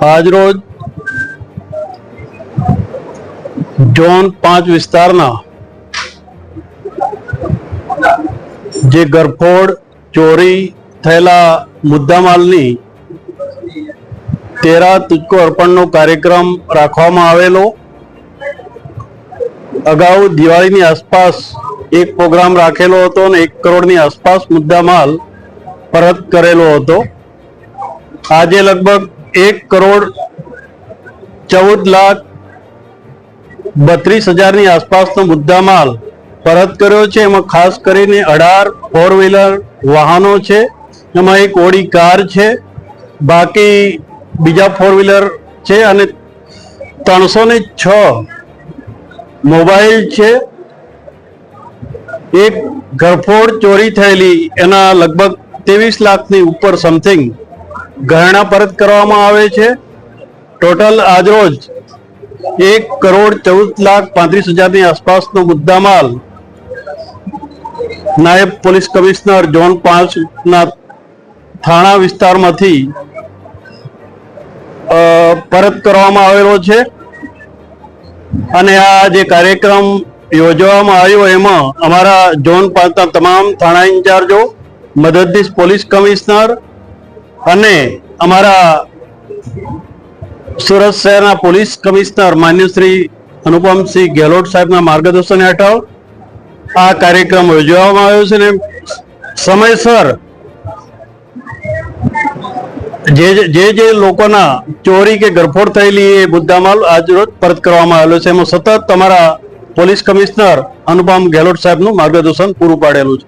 આજરોજ ઝોન 5 વિસ્તારના જે ગરફોડ ચોરી થયેલા મુદ્દામાલની 13 તુજકો અર્પણનો કાર્યક્રમ રાખવામાં આવેલો। અગાઉ દિવાળીની આસપાસ એક પ્રોગ્રામ રાખેલો હતો અને 1 કરોડની આસપાસ મુદ્દામાલ પરત કરેલો હતો। આજે લગભગ 1 કરોડ 14,32,000ની આસપાસનો મુદ્દામાલ પરત કર્યો છે। એમાં ખાસ કરીને 18 4 વ્હીલર વાહનો છે, એમાં એક ઓડી કાર છે, બાકી બીજા 4 વ્હીલર છે અને 306 મોબાઈલ છે। એક ગરફોડ ચોરી થયેલી એના લગભગ 23 લાખની ઉપર સમથિંગ ગહેણા પરત કરવામાં આવે છે। ટોટલ આજરોજ 1 કરોડ 14,35,000ની આસપાસનો મુદ્દામાલ નાયબ પોલીસ કમિશનર ઝોન 5ના થાણા વિસ્તારમાંથી પરત કરવામાં આવેલો છે। અને આ જે કાર્યક્રમ યોજવામાં આવ્યો એમાં અમારા ઝોન 5ના તમામ થાણા ઇન્ચાર્જો, મદદનીશ પોલીસ કમિશનર અને અમારા સુરત શહેરના પોલીસ કમિશનર માન્ય શ્રી અનુપમસિંહ ગેહલોત સાહેબના માર્ગદર્શન હેઠળ આ કાર્યક્રમ યોજવામાં આવ્યો છે અને સમયસર જે લોકોના ચોરી કે ગરફોડ થયેલી એ મુદ્દામાલ આજરોજ પરત કરવામાં આવેલો છે। એમાં સતત અમારા પોલીસ કમિશનર અનુપમ ગેહલોત સાહેબનું માર્ગદર્શન પૂરું પાડેલું છે।